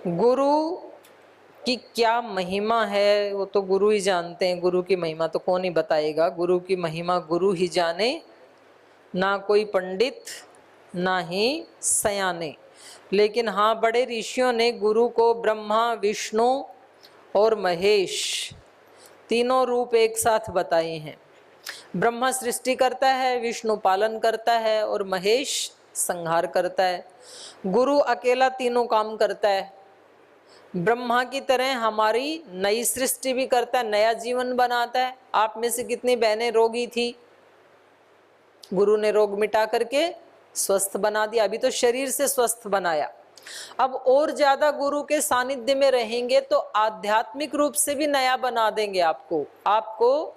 गुरु की क्या महिमा है वो तो गुरु ही जानते हैं। गुरु की महिमा तो कौन ही बताएगा। गुरु की महिमा गुरु ही जाने, ना कोई पंडित ना ही सयाने। लेकिन हाँ, बड़े ऋषियों ने गुरु को ब्रह्मा, विष्णु और महेश तीनों रूप एक साथ बताए हैं। ब्रह्मा सृष्टि करता है, विष्णु पालन करता है और महेश संहार करता है। गुरु अकेला तीनों काम करता है। ब्रह्मा की तरह हमारी नई सृष्टि भी करता है, नया जीवन बनाता है। आप में से कितनी बहनें रोगी थी, गुरु ने रोग मिटा करके स्वस्थ बना दिया। अभी तो शरीर से स्वस्थ बनाया, अब और ज्यादा गुरु के सानिध्य में रहेंगे तो आध्यात्मिक रूप से भी नया बना देंगे आपको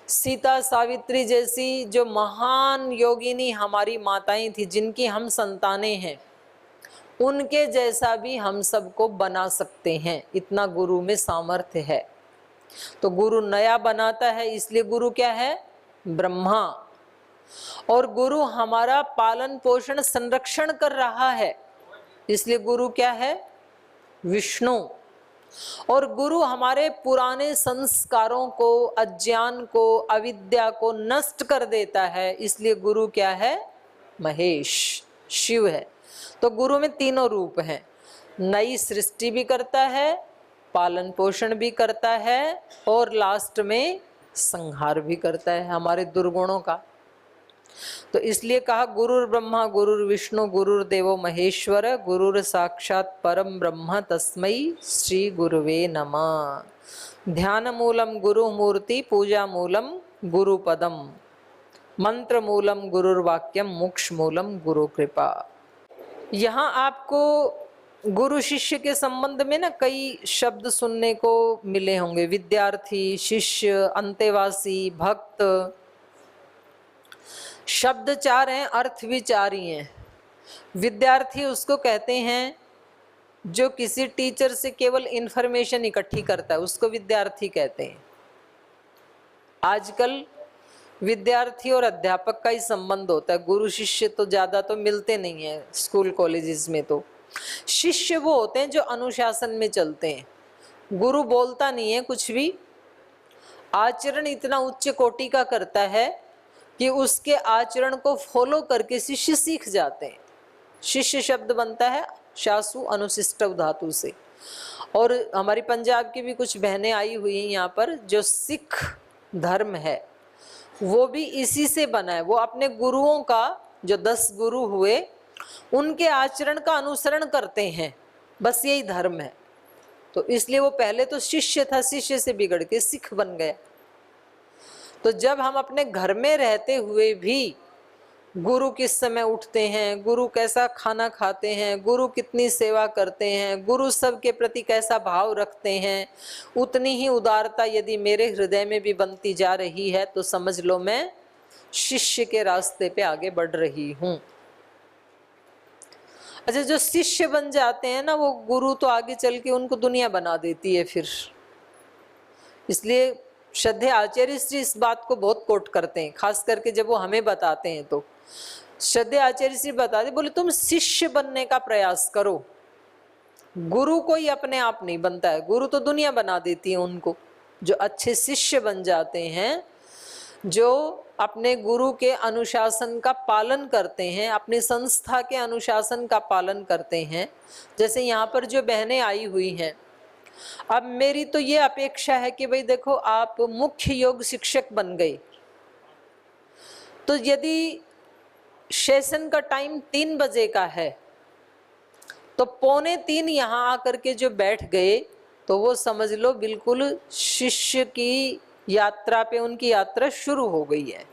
सीता सावित्री जैसी जो महान योगिनी हमारी माताएं थी, जिनकी हम संतानें हैं, उनके जैसा भी हम सबको बना सकते हैं। इतना गुरु में सामर्थ्य है। तो गुरु नया बनाता है, इसलिए गुरु क्या है? ब्रह्मा। और गुरु हमारा पालन पोषण संरक्षण कर रहा है, इसलिए गुरु क्या है? विष्णु। और गुरु हमारे पुराने संस्कारों को, अज्ञान को, अविद्या को नष्ट कर देता है, इसलिए गुरु क्या है? महेश, शिव है। तो गुरु में तीनों रूप हैं। नई सृष्टि भी करता है, पालन पोषण भी करता है और लास्ट में संहार भी करता है हमारे दुर्गुणों का। तो इसलिए कहा गुरुर ब्रह्मा गुरुर विष्णु गुरुर्देवो महेश्वर गुरुर साक्षात परम ब्रह्म तस्मै श्री गुरुवे नमः। ध्यान मूलम गुरु मूर्ति, पूजा मूलम गुरु पदम, मंत्र मूलम गुरुर्वाक्यम, मोक्ष मूलम गुरु कृपा। यहाँ आपको गुरु शिष्य के संबंध में ना कई शब्द सुनने को मिले होंगे। विद्यार्थी, शिष्य, अंतेवासी, भक्त। शब्द चार हैं, अर्थ भी चार ही हैं। विद्यार्थी उसको कहते हैं जो किसी टीचर से केवल इंफॉर्मेशन इकट्ठी करता है, उसको विद्यार्थी कहते हैं। आजकल विद्यार्थी और अध्यापक का ही संबंध होता है। गुरु शिष्य तो ज्यादा तो मिलते नहीं है स्कूल कॉलेजेस में। तो शिष्य वो होते हैं जो अनुशासन में चलते हैं। गुरु बोलता नहीं है कुछ भी, आचरण इतना उच्च कोटि का करता है कि उसके आचरण को फॉलो करके शिष्य सीख जाते हैं। शिष्य शब्द बनता है शासु अनुशिष्ट धातु से। और हमारी पंजाब की भी कुछ बहनें आई हुई हैं यहाँ पर, जो सिख धर्म है वो भी इसी से बना है। वो अपने गुरुओं का, जो 10 गुरु हुए, उनके आचरण का अनुसरण करते हैं, बस यही धर्म है। तो इसलिए वो पहले तो शिष्य था, शिष्य से बिगड़ के सिख बन गया। तो जब हम अपने घर में रहते हुए भी गुरु किस समय उठते हैं, गुरु कैसा खाना खाते हैं, गुरु कितनी सेवा करते हैं, गुरु सब के प्रति कैसा भाव रखते हैं, उतनी ही उदारता यदि मेरे हृदय में भी बनती जा रही है तो समझ लो मैं शिष्य के रास्ते पे आगे बढ़ रही हूँ। अच्छा, जो शिष्य बन जाते हैं ना, वो गुरु तो आगे चल के उनको दुनिया बना देती है फिर। इसलिए श्रद्धेय आचार्य श्री इस बात को बहुत कोट करते हैं, खास करके जब वो हमें बताते हैं। तो श्रद्धेय आचार्य श्री बताते, बोले तुम शिष्य बनने का प्रयास करो। गुरु कोई अपने आप नहीं बनता है, गुरु तो दुनिया बना देती है उनको। जो अच्छे शिष्य बन जाते हैं, जो अपने गुरु के अनुशासन का पालन करते हैं, अपनी संस्था के अनुशासन का पालन करते हैं। जैसे यहाँ पर जो बहनें आई हुई हैं, अब मेरी तो ये अपेक्षा है कि भाई देखो, आप मुख्य योग शिक्षक बन गए तो यदि सेशन का टाइम 3 बजे का है तो 2:45 यहाँ आकर के जो बैठ गए तो वो समझ लो बिल्कुल शिष्य की यात्रा पे उनकी यात्रा शुरू हो गई है।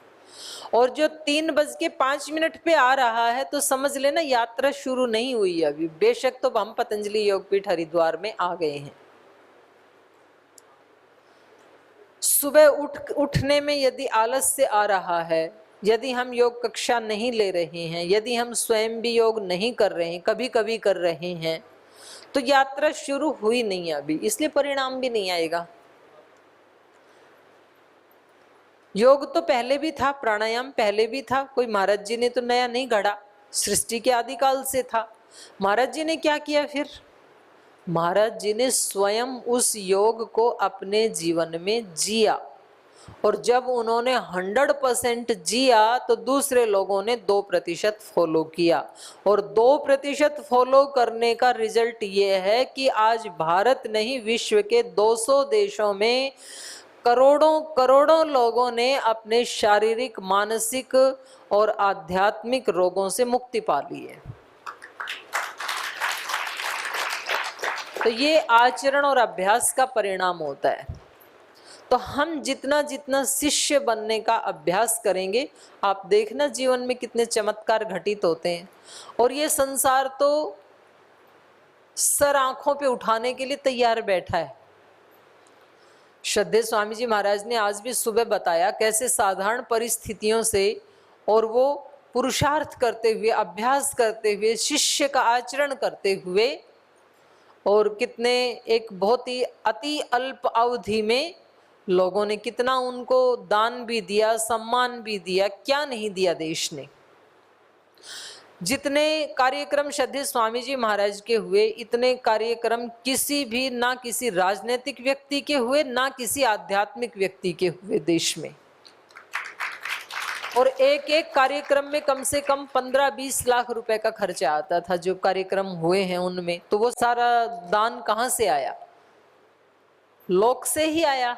और जो 3:05 पे आ रहा है तो समझ लेना यात्रा शुरू नहीं हुई है अभी। बेशक तो हम पतंजलि योगपीठ हरिद्वार में आ गए हैं। सुबह उठने में यदि आलस्य आ रहा है, यदि हम योग कक्षा नहीं ले रहे हैं, यदि हम स्वयं भी योग नहीं कर रहे हैं, कभी कभी कर रहे हैं, तो यात्रा शुरू हुई नहीं है अभी, इसलिए परिणाम भी नहीं आएगा। योग तो पहले भी था, प्राणायाम पहले भी था, कोई महाराज जी ने तो नया नहीं गढ़ा, सृष्टि के आदिकाल से था। महाराज जी ने क्या किया फिर? महाराज जी ने स्वयं उस योग को अपने जीवन में जिया, और जब उन्होंने 100% जिया तो दूसरे लोगों ने 2% फॉलो किया, और 2% फॉलो करने का रिजल्ट ये है कि आज भारत नहीं विश्व के 200 देशों में करोड़ों करोड़ों लोगों ने अपने शारीरिक, मानसिक और आध्यात्मिक रोगों से मुक्ति पा ली है। तो ये आचरण और अभ्यास का परिणाम होता है। तो हम जितना जितना शिष्य बनने का अभ्यास करेंगे, आप देखना जीवन में कितने चमत्कार घटित होते हैं। और ये संसार तो सर आंखों पे उठाने के लिए तैयार बैठा है। श्रद्धेय स्वामी जी महाराज ने आज भी सुबह बताया कैसे साधारण परिस्थितियों से और वो पुरुषार्थ करते हुए, अभ्यास करते हुए, शिष्य का आचरण करते हुए, और कितने एक बहुत ही अति अल्प अवधि में लोगों ने कितना उनको दान भी दिया, सम्मान भी दिया, क्या नहीं दिया देश ने। जितने कार्यक्रम श्रद्धेय स्वामी जी महाराज के हुए, इतने कार्यक्रम किसी भी, ना किसी राजनीतिक व्यक्ति के हुए, ना किसी आध्यात्मिक व्यक्ति के हुए देश में। और एक एक कार्यक्रम में कम से कम 15-20 लाख रुपए का खर्चा आता था जो कार्यक्रम हुए हैं उनमें। तो वो सारा दान कहाँ से आया? लोक से ही आया,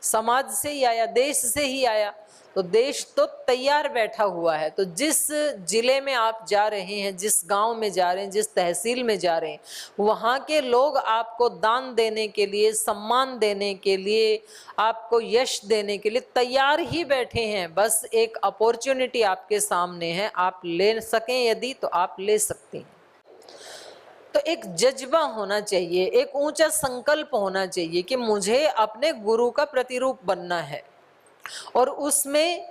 समाज से ही आया, देश से ही आया। तो देश तो तैयार बैठा हुआ है। तो जिस जिले में आप जा रहे हैं, जिस गांव में जा रहे हैं, जिस तहसील में जा रहे हैं, वहां के लोग आपको दान देने के लिए, सम्मान देने के लिए, आपको यश देने के लिए तैयार ही बैठे हैं। बस एक अपॉर्चुनिटी आपके सामने है, आप ले सकें यदि तो आप ले सकते हैं। तो एक जज्बा होना चाहिए, एक ऊंचा संकल्प होना चाहिए कि मुझे अपने गुरु का प्रतिरूप बनना है। और उसमें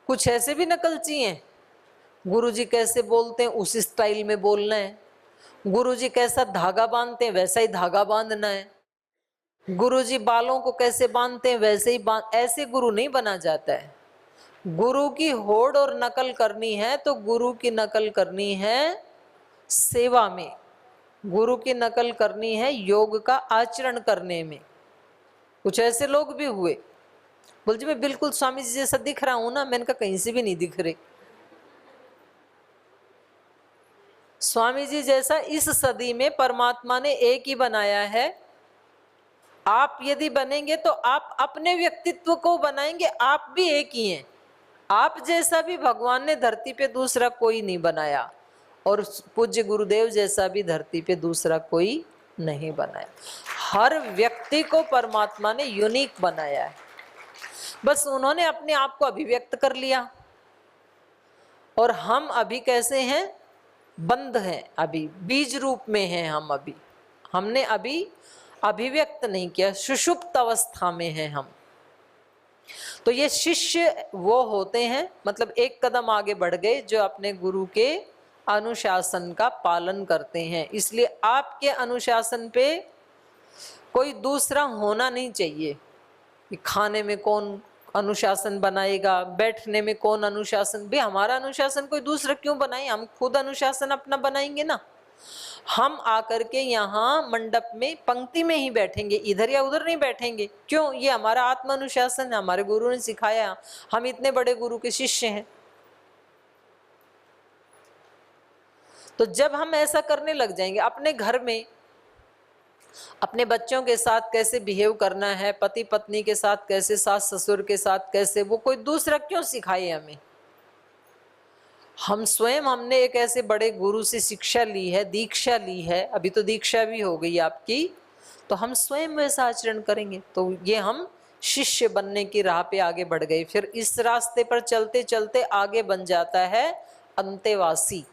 कुछ ऐसे भी नकलची हैं, गुरुजी कैसे बोलते हैं उस स्टाइल में बोलना है, गुरुजी कैसा धागा बांधते हैं वैसा ही धागा बांधना है, गुरुजी बालों को कैसे बांधते हैं वैसे ही ऐसे गुरु नहीं बना जाता है। गुरु की होड़ और नकल करनी है तो गुरु की नकल करनी है सेवा में, गुरु की नकल करनी है योग का आचरण करने में। कुछ ऐसे लोग भी हुए, बोल जी मैं बिल्कुल स्वामी जी जैसा दिख रहा हूं ना, मैंने कहा कहीं से भी नहीं दिख रहे। स्वामी जी जैसा इस सदी में परमात्मा ने एक ही बनाया है। आप यदि बनेंगे तो आप अपने व्यक्तित्व को बनाएंगे, आप भी एक ही हैं। आप जैसा भी भगवान ने धरती पे दूसरा कोई नहीं बनाया, और पूज्य गुरुदेव जैसा भी धरती पे दूसरा कोई नहीं बनाया। हर व्यक्ति को परमात्मा ने यूनिक बनाया है, बस उन्होंने अपने आप को अभिव्यक्त कर लिया। और हम अभी कैसे हैं? बंद हैं, अभी बीज रूप में हैं हम। अभी हमने अभी अभिव्यक्त नहीं किया, सुषुप्त अवस्था में हैं हम। तो ये शिष्य वो होते हैं, मतलब एक कदम आगे बढ़ गए, जो अपने गुरु के अनुशासन का पालन करते हैं। इसलिए आपके अनुशासन पे कोई दूसरा होना नहीं चाहिए कि खाने में कौन अनुशासन बनाएगा, बैठने में कौन अनुशासन। भी हमारा अनुशासन कोई दूसरा क्यों बनाए, हम खुद अनुशासन अपना बनाएंगे ना। हम आकर के यहाँ मंडप में पंक्ति में ही बैठेंगे, इधर या उधर नहीं बैठेंगे। क्यों? ये हमारा आत्म अनुशासन है, हमारे गुरु ने सिखाया, हम इतने बड़े गुरु के शिष्य हैं। तो जब हम ऐसा करने लग जाएंगे, अपने घर में अपने बच्चों के साथ कैसे बिहेव करना है, पति पत्नी के साथ कैसे, सास ससुर के साथ कैसे, वो कोई दूसरा क्यों सिखाए हमें। हम स्वयं, हमने एक ऐसे बड़े गुरु से शिक्षा ली है, दीक्षा ली है, अभी तो दीक्षा भी हो गई आपकी, तो हम स्वयं वैसा आचरण करेंगे। तो ये हम शिष्य बनने की राह पे आगे बढ़ गए। फिर इस रास्ते पर चलते चलते आगे बन जाता है अंतेवासी।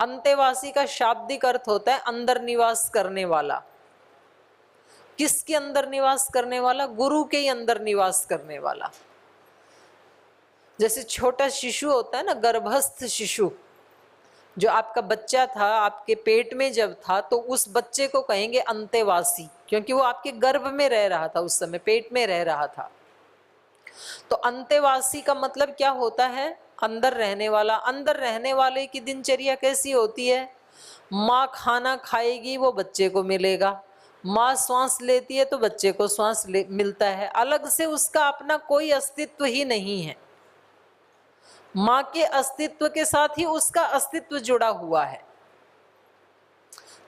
अंतेवासी का शाब्दिक अर्थ होता है अंदर निवास करने वाला। किसके अंदर निवास करने वाला? गुरु के ही अंदर निवास करने वाला। जैसे छोटा शिशु होता है ना, गर्भस्थ शिशु, जो आपका बच्चा था, आपके पेट में जब था, तो उस बच्चे को कहेंगे अंतेवासी, क्योंकि वो आपके गर्भ में रह रहा था, उस समय पेट में रह रहा था। तो अंतेवासी का मतलब क्या होता है? अंदर रहने वाला। अंदर रहने वाले की दिनचर्या कैसी होती है? माँ खाना खाएगी वो बच्चे को मिलेगा, माँ श्वास लेती है तो बच्चे को श्वास मिलता है, अलग से उसका अपना कोई अस्तित्व ही नहीं है। माँ के अस्तित्व के साथ ही उसका अस्तित्व जुड़ा हुआ है।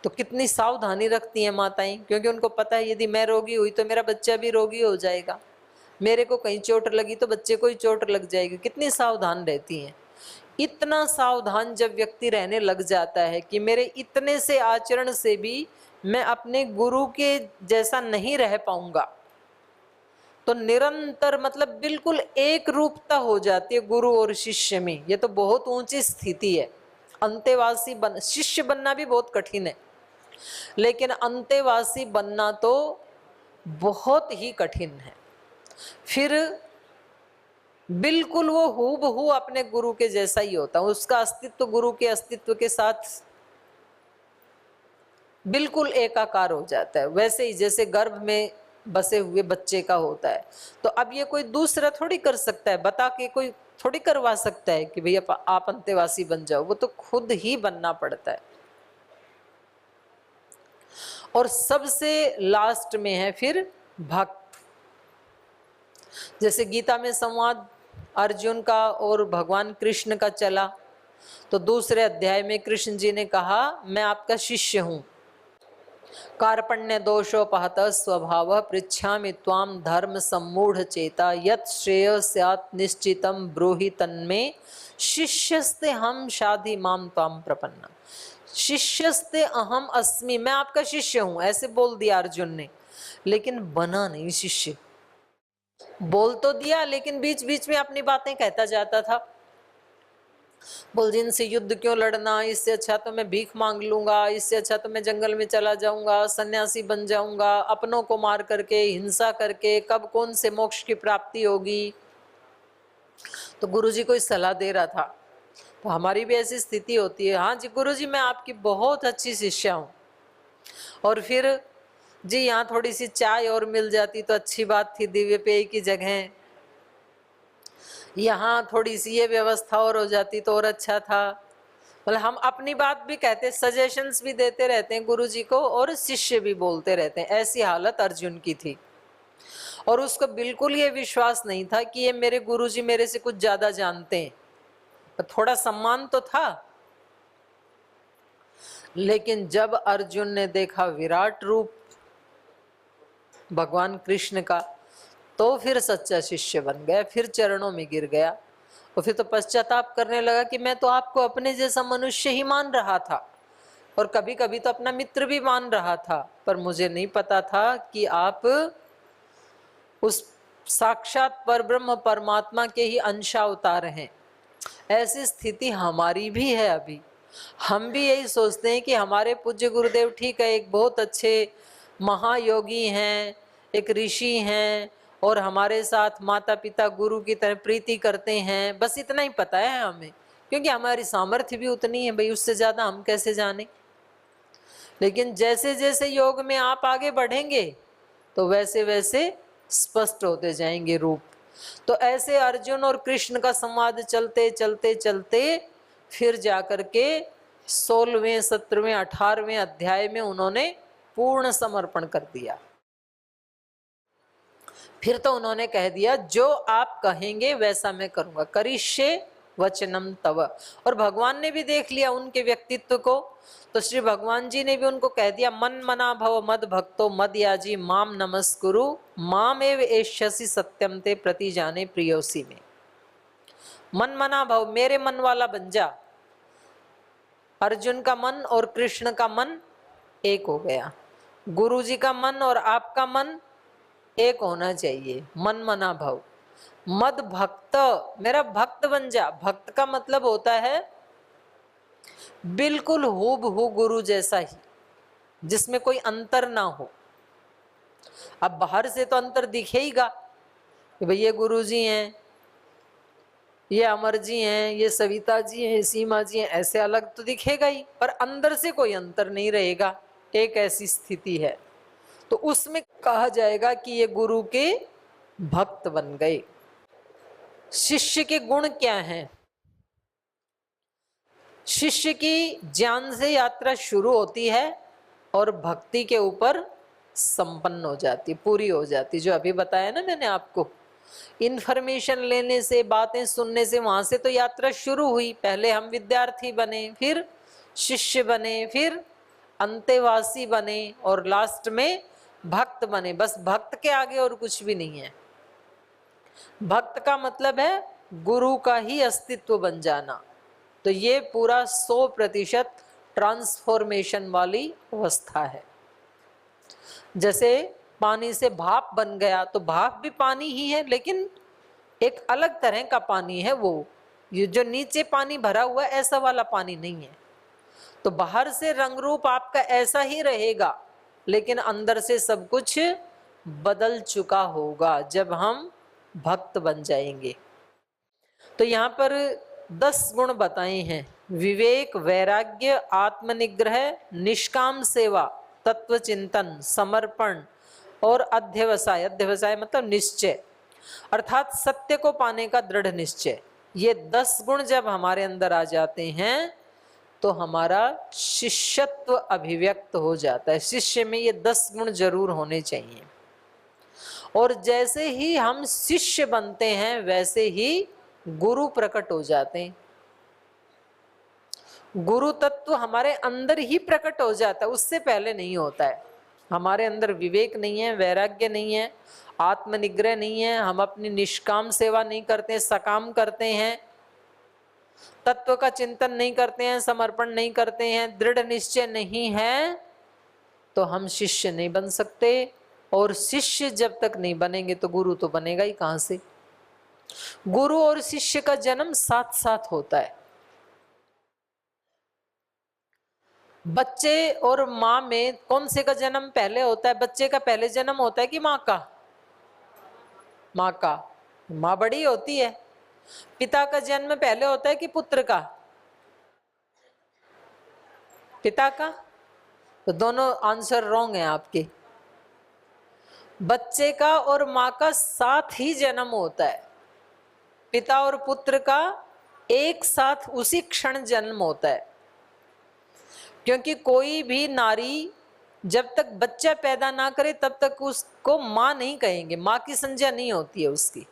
तो कितनी सावधानी रखती हैं माताएं, क्योंकि उनको पता है यदि मैं रोगी हुई तो मेरा बच्चा भी रोगी हो जाएगा, मेरे को कहीं चोट लगी तो बच्चे को ही चोट लग जाएगी। कितनी सावधान रहती हैं। इतना सावधान जब व्यक्ति रहने लग जाता है कि मेरे इतने से आचरण से भी मैं अपने गुरु के जैसा नहीं रह पाऊंगा, तो निरंतर मतलब बिल्कुल एक रूपता हो जाती है गुरु और शिष्य में। ये तो बहुत ऊंची स्थिति है। अंतेवासी शिष्य बनना भी बहुत कठिन है, लेकिन अंतेवासी बनना तो बहुत ही कठिन है। फिर बिल्कुल वो हूबहू अपने गुरु के जैसा ही होता है, उसका अस्तित्व गुरु के अस्तित्व के साथ बिल्कुल एकाकार हो जाता है, वैसे ही जैसे गर्भ में बसे हुए बच्चे का होता है। तो अब ये कोई दूसरा थोड़ी कर सकता है, बता के कोई थोड़ी करवा सकता है कि भैया आप अंतेवासी बन जाओ, वो तो खुद ही बनना पड़ता है। और सबसे लास्ट में है फिर भक्त। जैसे गीता में संवाद अर्जुन का और भगवान कृष्ण का चला, तो दूसरे अध्याय में कृष्ण जी ने कहा मैं आपका शिष्य हूं, कार्पण्य दोषोपहत स्वभाव पृच्छामि त्वाम धर्म सम्मूढ़ चेता यत् श्रेय स्यात् निश्चितम ब्रूहि तन्मे शिष्यस्ते हम शाधि माम त्वाम प्रपन्ना। शिष्यस्ते अहम अस्मि, मैं आपका शिष्य हूं, ऐसे बोल दिया अर्जुन ने, लेकिन बना नहीं शिष्य। बोल तो दिया लेकिन बीच बीच में अपनी बातें कहता जाता था। बोल जिनसे युद्ध क्यों लड़ना, इससे अच्छा तो मैं भीख मांग लूंगा, इससे अच्छा तो मैं जंगल में चला जाऊंगा, सन्यासी बन जाऊंगा, अपनों को मार करके हिंसा करके कब कौन से मोक्ष की प्राप्ति होगी। तो गुरुजी को इस सलाह दे रहा था। तो हमारी भी ऐसी स्थिति होती है, हाँ जी गुरुजी मैं आपकी बहुत अच्छी शिष्या हूँ, और फिर जी यहाँ थोड़ी सी चाय और मिल जाती तो अच्छी बात थी, दिव्य पेय की जगह यहाँ थोड़ी सी ये व्यवस्था और हो जाती तो और अच्छा था। मतलब हम अपनी बात भी कहते, सजेशंस भी देते रहते हैं गुरुजी को और शिष्य भी बोलते रहते हैं। ऐसी हालत अर्जुन की थी, और उसको बिल्कुल ये विश्वास नहीं था कि ये मेरे गुरुजी मेरे से कुछ ज्यादा जानते हैं। तो थोड़ा सम्मान तो था, लेकिन जब अर्जुन ने देखा विराट रूप भगवान कृष्ण का, तो फिर सच्चा शिष्य बन गया, फिर चरणों में गिर गया, और फिर तो पश्चाताप करने लगा कि मैं तो आपको अपने जैसा मनुष्य ही मान रहा था, और कभी कभी तो अपना मित्र भी मान रहा था, पर मुझे नहीं पता था कि आप उस साक्षात परब्रह्म परमात्मा के ही अंशावतार हैं। ऐसी स्थिति हमारी भी है अभी। हम भी यही सोचते हैं कि हमारे पूज्य गुरुदेव ठीक है, एक बहुत अच्छे महायोगी हैं, एक ऋषि हैं, और हमारे साथ माता पिता गुरु की तरह प्रीति करते हैं, बस इतना ही पता है हमें, क्योंकि हमारी सामर्थ्य भी उतनी है भाई, उससे ज्यादा हम कैसे जाने। लेकिन जैसे जैसे योग में आप आगे बढ़ेंगे तो वैसे वैसे स्पष्ट होते जाएंगे रूप। तो ऐसे अर्जुन और कृष्ण का संवाद चलते चलते चलते फिर जाकर के 16वें 17वें 18वें अध्याय में उन्होंने पूर्ण समर्पण कर दिया। फिर तो उन्होंने कह दिया जो आप कहेंगे वैसा मैं करूंगा, करिष्ये वचनम तव। और भगवान ने भी देख लिया उनके व्यक्तित्व को, तो श्री भगवान जी ने भी उनको कह दिया मन मना भव मद भक्तो मद याजी माम नमस्कुरु माम एव एष्यसि सत्यम ते प्रति जाने प्रियोसी में। मन मना भव, मेरे मन वाला बन जा। अर्जुन का मन और कृष्ण का मन एक हो गया, गुरु जी का मन और आपका मन एक होना चाहिए। मन मना भव, मद भक्त, मेरा भक्त बन जा। भक्त का मतलब होता है बिल्कुल हूबहू गुरु जैसा ही, जिसमें कोई अंतर ना हो। अब बाहर से तो अंतर दिखेगा कि भाई ये गुरु जी हैं, ये अमर जी हैं, ये सविता जी हैं, सीमा जी हैं, ऐसे अलग तो दिखेगा ही, पर अंदर से कोई अंतर नहीं रहेगा। एक ऐसी स्थिति है, तो उसमें कहा जाएगा कि ये गुरु के भक्त बन गए। शिष्य के गुण क्या हैं? शिष्य की ज्ञान से यात्रा शुरू होती है और भक्ति के ऊपर संपन्न हो जाती, पूरी हो जाती। जो अभी बताया ना मैंने आपको, इन्फॉर्मेशन लेने से, बातें सुनने से, वहां से तो यात्रा शुरू हुई। पहले हम विद्यार्थी बने, फिर शिष्य बने, फिर अंतेवासी बने और लास्ट में भक्त बने। बस भक्त के आगे और कुछ भी नहीं है। भक्त का मतलब है गुरु का ही अस्तित्व बन जाना। तो ये पूरा 100% ट्रांसफॉर्मेशन वाली अवस्था है। जैसे पानी से भाप बन गया, तो भाप भी पानी ही है, लेकिन एक अलग तरह का पानी है वो। ये जो नीचे पानी भरा हुआ ऐसा वाला पानी नहीं है। तो बाहर से रंग रूप आपका ऐसा ही रहेगा, लेकिन अंदर से सब कुछ बदल चुका होगा जब हम भक्त बन जाएंगे। तो यहाँ पर 10 गुण बताए हैं: विवेक, वैराग्य, आत्मनिग्रह, निष्काम सेवा, तत्व चिंतन, समर्पण और अध्यवसाय। अध्यवसाय मतलब निश्चय, अर्थात सत्य को पाने का दृढ़ निश्चय। ये 10 गुण जब हमारे अंदर आ जाते हैं तो हमारा शिष्यत्व अभिव्यक्त हो जाता है। शिष्य में ये 10 गुण जरूर होने चाहिए। और जैसे ही हम शिष्य बनते हैं वैसे ही गुरु प्रकट हो जाते हैं। गुरु तत्व हमारे अंदर ही प्रकट हो जाता है, उससे पहले नहीं होता है। हमारे अंदर विवेक नहीं है, वैराग्य नहीं है, आत्मनिग्रह नहीं है, हम अपनी निष्काम सेवा नहीं करते, सकाम करते हैं, तत्व का चिंतन नहीं करते हैं, समर्पण नहीं करते हैं, दृढ़ निश्चय नहीं है, तो हम शिष्य नहीं बन सकते। और शिष्य जब तक नहीं बनेंगे तो गुरु तो बनेगा ही कहां से। गुरु और शिष्य का जन्म साथ साथ होता है। बच्चे और माँ में कौन से का जन्म पहले होता है? बच्चे का पहले जन्म होता है कि माँ का? माँ का। माँ बड़ी होती है। पिता का जन्म पहले होता है कि पुत्र का? पिता का। तो दोनों आंसर रॉन्ग है आपके। बच्चे का और माँ का साथ ही जन्म होता है। पिता और पुत्र का एक साथ उसी क्षण जन्म होता है। क्योंकि कोई भी नारी जब तक बच्चा पैदा ना करे तब तक उसको माँ नहीं कहेंगे, माँ की संज्ञा नहीं होती है उसकी।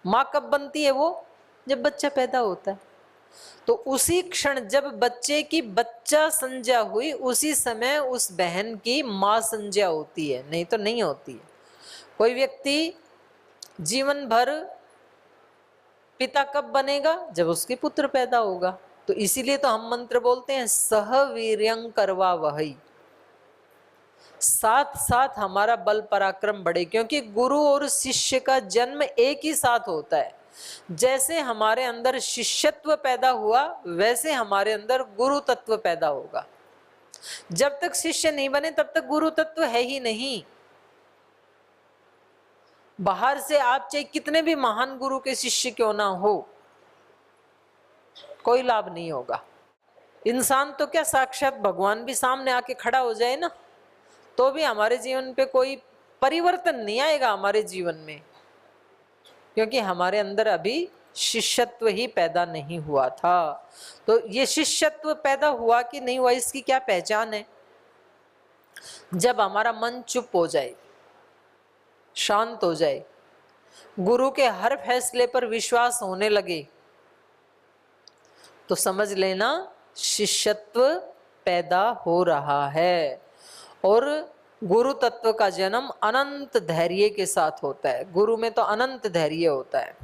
माँ कब बनती है? वो जब बच्चा पैदा होता है। तो उसी क्षण जब बच्चे की बच्चा संज्ञा हुई, उसी समय उस बहन की माँ संज्ञा होती है, नहीं तो नहीं होती है। कोई व्यक्ति जीवन भर पिता कब बनेगा? जब उसके पुत्र पैदा होगा। तो इसीलिए तो हम मंत्र बोलते हैं, सह वीर्यं करवा वही, साथ साथ हमारा बल पराक्रम बढ़े। क्योंकि गुरु और शिष्य का जन्म एक ही साथ होता है। जैसे हमारे अंदर शिष्यत्व पैदा हुआ वैसे हमारे अंदर गुरु तत्व पैदा होगा। जब तक शिष्य नहीं बने तब तक गुरु तत्व है ही नहीं। बाहर से आप चाहे कितने भी महान गुरु के शिष्य क्यों ना हो, कोई लाभ नहीं होगा। इंसान तो क्या, साक्षात भगवान भी सामने आके खड़ा हो जाए ना, तो भी हमारे जीवन पे कोई परिवर्तन नहीं आएगा हमारे जीवन में। क्योंकि हमारे अंदर अभी शिष्यत्व ही पैदा नहीं हुआ था। तो ये शिष्यत्व पैदा हुआ कि नहीं हुआ, इसकी क्या पहचान है? जब हमारा मन चुप हो जाए, शांत हो जाए, गुरु के हर फैसले पर विश्वास होने लगे, तो समझ लेना शिष्यत्व पैदा हो रहा है। और गुरु तत्व का जन्म अनंत धैर्य के साथ होता है। गुरु में तो अनंत धैर्य होता है।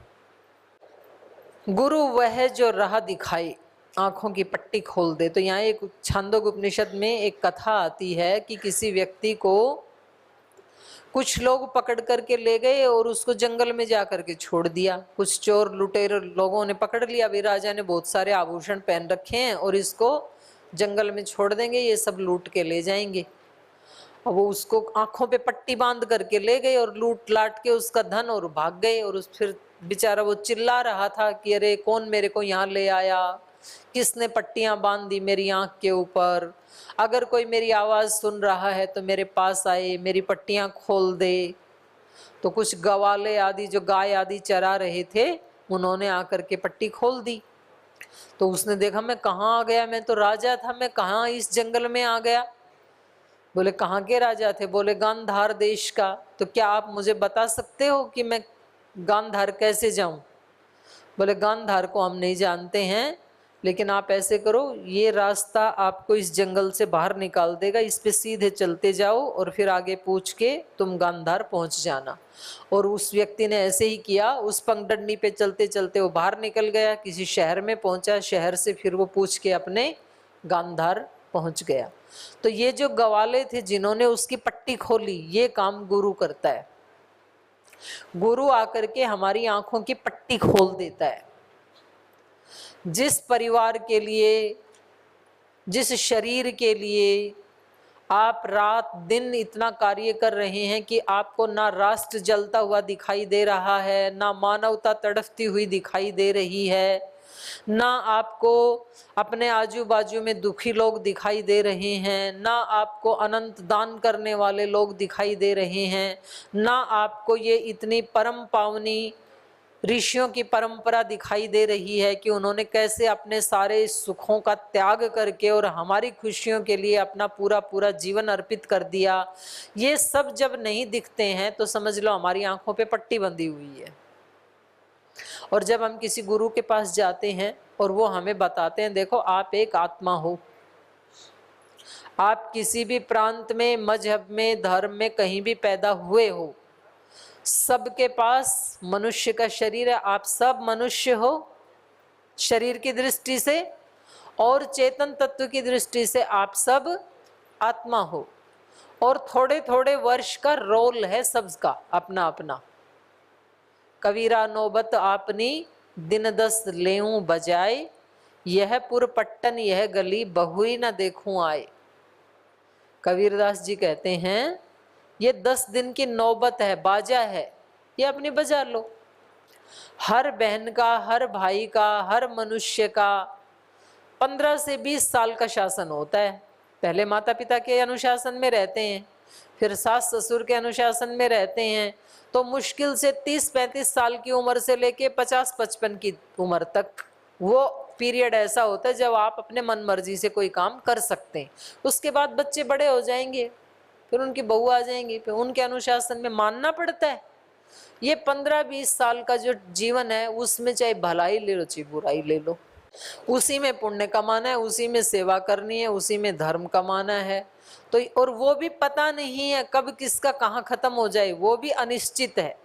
गुरु वह जो राह दिखाए, आंखों की पट्टी खोल दे। तो यहाँ एक छांदोग्य उपनिषद में एक कथा आती है कि किसी व्यक्ति को कुछ लोग पकड़ करके ले गए और उसको जंगल में जा करके छोड़ दिया। कुछ चोर लुटेरे लोगों ने पकड़ लिया, अभी राजा ने बहुत सारे आभूषण पहन रखे हैं और इसको जंगल में छोड़ देंगे, ये सब लूट के ले जाएंगे। अब वो उसको आंखों पे पट्टी बांध करके ले गए और लूट लाट के उसका धन और भाग गए। और उस फिर बेचारा वो चिल्ला रहा था कि अरे कौन मेरे को यहाँ ले आया, किसने पट्टियां बांध दी मेरी आंख के ऊपर, अगर कोई मेरी आवाज सुन रहा है तो मेरे पास आए, मेरी पट्टियां खोल दे। तो कुछ गवाले आदि जो गाय आदि चरा रहे थे, उन्होंने आकर के पट्टी खोल दी। तो उसने देखा मैं कहाँ आ गया, मैं तो राजा था, मैं कहाँ इस जंगल में आ गया। बोले कहाँ के राजा थे? बोले गांधार देश का। तो क्या आप मुझे बता सकते हो कि मैं गांधार कैसे जाऊं? बोले गांधार को हम नहीं जानते हैं, लेकिन आप ऐसे करो, ये रास्ता आपको इस जंगल से बाहर निकाल देगा, इस पे सीधे चलते जाओ और फिर आगे पूछ के तुम गांधार पहुंच जाना। और उस व्यक्ति ने ऐसे ही किया, उस पगडंडी पे चलते चलते वो बाहर निकल गया, किसी शहर में पहुंचा, शहर से फिर वो पूछ के अपने गांधार पहुंच गया। तो ये जो गवाले थे जिन्होंने उसकी पट्टी खोली, ये काम गुरु करता है। गुरु आकर के हमारी आंखों की पट्टी खोल देता है। जिस परिवार के लिए, जिस शरीर के लिए आप रात दिन इतना कार्य कर रहे हैं कि आपको ना राष्ट्र जलता हुआ दिखाई दे रहा है, ना मानवता तड़फती हुई दिखाई दे रही है, ना आपको अपने आजू बाजू में दुखी लोग दिखाई दे रहे हैं, ना आपको अनंत दान करने वाले लोग दिखाई दे रहे हैं, ना आपको ये इतनी परम पावनी ऋषियों की परंपरा दिखाई दे रही है कि उन्होंने कैसे अपने सारे सुखों का त्याग करके और हमारी खुशियों के लिए अपना पूरा पूरा जीवन अर्पित कर दिया। ये सब जब नहीं दिखते हैं तो समझ लो हमारी आंखों पे पट्टी बंधी हुई है। और जब हम किसी गुरु के पास जाते हैं और वो हमें बताते हैं, देखो आप एक आत्मा हो, आप किसी भी प्रांत में, मजहब में, धर्म में कहीं भी पैदा हुए हो, सबके पास मनुष्य का शरीर है, आप सब मनुष्य हो शरीर की दृष्टि से, और चेतन तत्व की दृष्टि से आप सब आत्मा हो। और थोड़े थोड़े वर्ष का रोल है सबका अपना अपना। कबीरा नौबत आपनी दिन 10 लेऊं बजाए, यह पुर पट्टन यह गली बहुई न देखूं आए। कबीरदास जी कहते हैं ये 10 दिन की नौबत है, बाजा है, ये अपनी बजा लो। हर बहन का, हर भाई का, हर मनुष्य का 15 से 20 साल का शासन होता है। पहले माता पिता के अनुशासन में रहते हैं, फिर सास ससुर के अनुशासन में रहते हैं, तो मुश्किल से 30-35 साल की उम्र से लेके 50-55 की उम्र तक वो पीरियड ऐसा होता है जब आप अपने मन मर्जी से कोई काम कर सकते हैं। उसके बाद बच्चे बड़े हो जाएंगे, फिर उनकी बहू आ जाएंगी, फिर उनके अनुशासन में मानना पड़ता है। ये 15-20 साल का जो जीवन है उसमें चाहे भलाई ले लो चाहे बुराई ले लो, उसी में पुण्य कमाना है, उसी में सेवा करनी है, उसी में धर्म कमाना है। तो और वो भी पता नहीं है कब किसका कहाँ खत्म हो जाए, वो भी अनिश्चित है।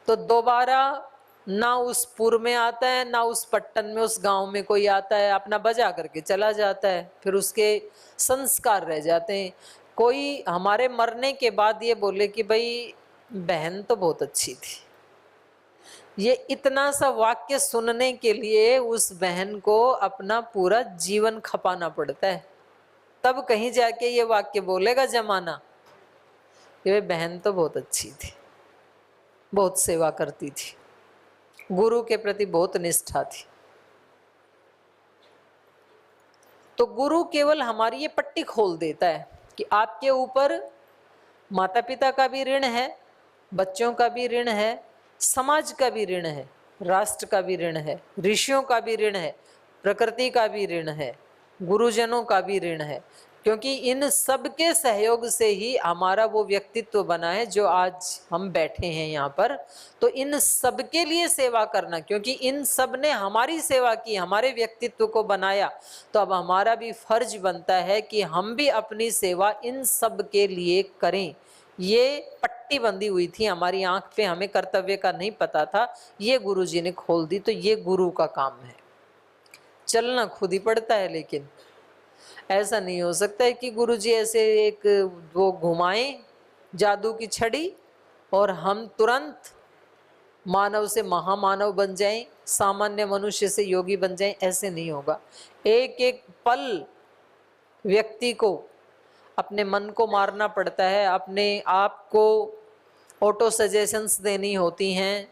तो दोबारा ना उस पुर में आता है, ना उस पट्टन में, उस गांव में कोई आता है, अपना बजा करके चला जाता है, फिर उसके संस्कार रह जाते हैं। कोई हमारे मरने के बाद ये बोले कि भाई बहन तो बहुत अच्छी थी, ये इतना सा वाक्य सुनने के लिए उस बहन को अपना पूरा जीवन खपाना पड़ता है, तब कहीं जाके ये वाक्य बोलेगा जमाना कि वे बहन तो बहुत अच्छी थी, बहुत सेवा करती थी, गुरु के प्रति बहुत निष्ठा थी। तो गुरु केवल हमारी ये पट्टी खोल देता है कि आपके ऊपर माता पिता का भी ऋण है, बच्चों का भी ऋण है, समाज का भी ऋण है, राष्ट्र का भी ऋण है, ऋषियों का भी ऋण है, प्रकृति का भी ऋण है, गुरुजनों का भी ऋण है, क्योंकि इन सब के सहयोग से ही हमारा वो व्यक्तित्व बना है जो आज हम बैठे हैं यहाँ पर। तो इन सब के लिए सेवा करना, क्योंकि इन सब ने हमारी सेवा की, हमारे व्यक्तित्व को बनाया, तो अब हमारा भी फर्ज बनता है कि हम भी अपनी सेवा इन सब के लिए करें। ये पट्टी बंधी हुई थी हमारी आंख पे, हमें कर्तव्य का नहीं पता था, ये गुरु जी ने खोल दी। तो ये गुरु का काम है। चलना खुद ही पड़ता है, लेकिन ऐसा नहीं हो सकता है कि गुरु जी ऐसे एक वो घुमाएं जादू की छड़ी और हम तुरंत मानव से महामानव बन जाएं, सामान्य मनुष्य से योगी बन जाएं। ऐसे नहीं होगा। एक एक पल व्यक्ति को अपने मन को मारना पड़ता है, अपने आप को ऑटो सजेशंस देनी होती हैं,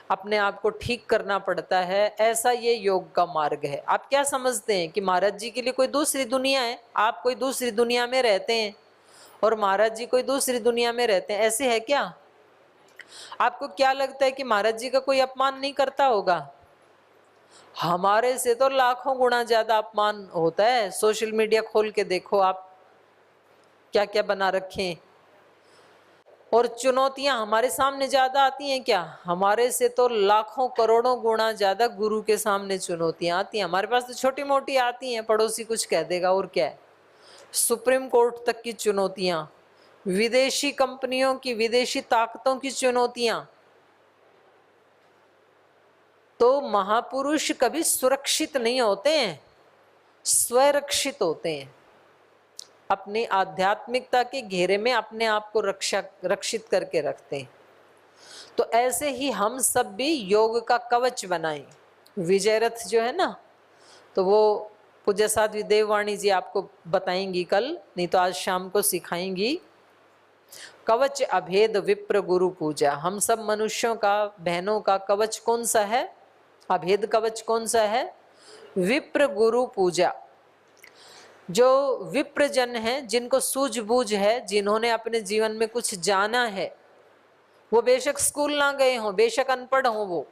अपने आप को ठीक करना पड़ता है। ऐसा ये योग का मार्ग है। आप क्या समझते हैं कि महाराज जी के लिए कोई दूसरी दुनिया है? आप कोई दूसरी दुनिया में रहते हैं और महाराज जी कोई दूसरी दुनिया में रहते हैं, ऐसे है क्या? आपको क्या लगता है कि महाराज जी का कोई अपमान नहीं करता होगा? हमारे से तो लाखों गुना ज्यादा अपमान होता है। सोशल मीडिया खोल के देखो आप, क्या क्या बना रखे हैं। और चुनौतियां हमारे सामने ज्यादा आती हैं क्या? हमारे से तो लाखों करोड़ों गुना ज्यादा गुरु के सामने चुनौतियां आती हैं। हमारे पास तो छोटी मोटी आती हैं, पड़ोसी कुछ कह देगा और क्या है। सुप्रीम कोर्ट तक की चुनौतियां, विदेशी कंपनियों की, विदेशी ताकतों की चुनौतियां। तो महापुरुष कभी सुरक्षित नहीं होते हैं, स्वरक्षित होते हैं। अपनी आध्यात्मिकता के घेरे में अपने आप को रक्षित करके रखते हैं। तो ऐसे ही हम सब भी योग का कवच बनाएं। विजय रथ जो है ना, तो वो पूज्य साध्वी देववाणी जी आपको बताएंगी कल, नहीं तो आज शाम को सिखाएंगी। कवच अभेद विप्र गुरु पूजा। हम सब मनुष्यों का, बहनों का कवच कौन सा है? अभेद कवच कौन सा है? विप्र गुरु पूजा। जो विप्र जन है, जिनको सूझबूझ है, जिन्होंने अपने जीवन में कुछ जाना है, वो बेशक स्कूल ना गए हों, बेशक अनपढ़ हों, वो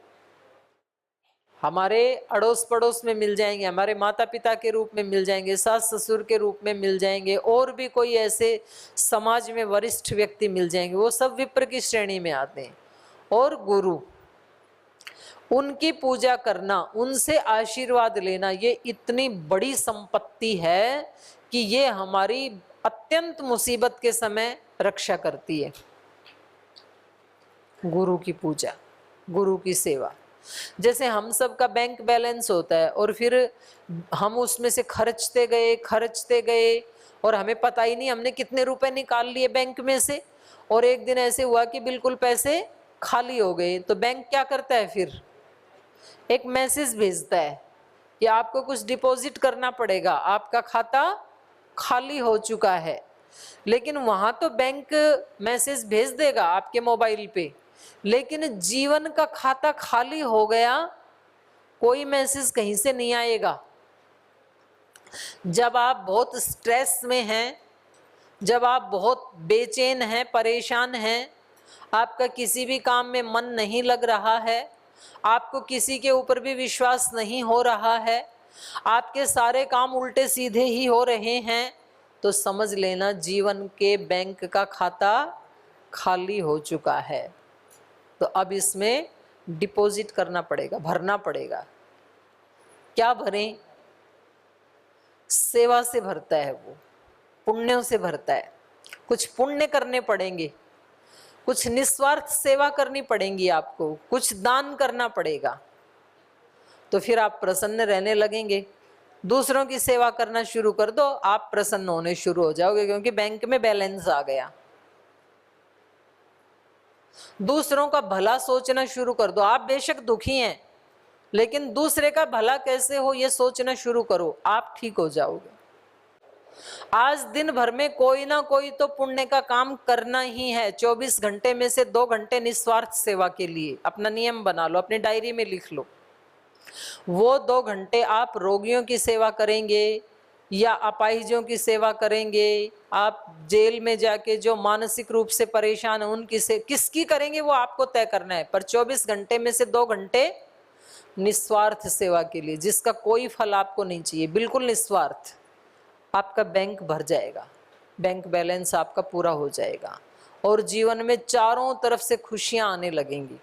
हमारे अड़ोस पड़ोस में मिल जाएंगे, हमारे माता पिता के रूप में मिल जाएंगे, सास ससुर के रूप में मिल जाएंगे, और भी कोई ऐसे समाज में वरिष्ठ व्यक्ति मिल जाएंगे, वो सब विप्र की श्रेणी में आते हैं। और गुरु, उनकी पूजा करना, उनसे आशीर्वाद लेना, ये इतनी बड़ी संपत्ति है कि ये हमारी अत्यंत मुसीबत के समय रक्षा करती है। गुरु की पूजा, गुरु की सेवा। जैसे हम सब का बैंक बैलेंस होता है और फिर हम उसमें से खर्चते गए और हमें पता ही नहीं हमने कितने रुपए निकाल लिए बैंक में से, और एक दिन ऐसे हुआ कि बिल्कुल पैसे खाली हो गए। तो बैंक क्या करता है? फिर एक मैसेज भेजता है कि आपको कुछ डिपॉजिट करना पड़ेगा, आपका खाता खाली हो चुका है। लेकिन वहां तो बैंक मैसेज भेज देगा आपके मोबाइल पे, लेकिन जीवन का खाता खाली हो गया, कोई मैसेज कहीं से नहीं आएगा। जब आप बहुत स्ट्रेस में हैं, जब आप बहुत बेचैन हैं, परेशान हैं, आपका किसी भी काम में मन नहीं लग रहा है, आपको किसी के ऊपर भी विश्वास नहीं हो रहा है, आपके सारे काम उल्टे सीधे ही हो रहे हैं, तो समझ लेना जीवन के बैंक का खाता खाली हो चुका है। तो अब इसमें डिपॉजिट करना पड़ेगा, भरना पड़ेगा। क्या भरें? सेवा से भरता है वो, पुण्यों से भरता है। कुछ पुण्य करने पड़ेंगे, कुछ निस्वार्थ सेवा करनी पड़ेगी आपको, कुछ दान करना पड़ेगा, तो फिर आप प्रसन्न रहने लगेंगे। दूसरों की सेवा करना शुरू कर दो, आप प्रसन्न होने शुरू हो जाओगे, क्योंकि बैंक में बैलेंस आ गया। दूसरों का भला सोचना शुरू कर दो। आप बेशक दुखी हैं, लेकिन दूसरे का भला कैसे हो ये सोचना शुरू करो, आप ठीक हो जाओगे। आज दिन भर में कोई ना कोई तो पुण्य का काम करना ही है। 24 घंटे में से 2 घंटे निस्वार्थ सेवा के लिए अपना नियम बना लो, अपनी डायरी में लिख लो। वो 2 घंटे आप रोगियों की सेवा करेंगे या अपाहिजों की सेवा करेंगे, आप जेल में जाके जो मानसिक रूप से परेशान है उनकी से किसकी करेंगे वो आपको तय करना है। पर 24 घंटे में से 2 घंटे निस्वार्थ सेवा के लिए, जिसका कोई फल आपको नहीं चाहिए, बिल्कुल निस्वार्थ। आपका बैंक भर जाएगा, बैंक बैलेंस आपका पूरा हो जाएगा और जीवन में चारों तरफ से खुशियां आने लगेंगी।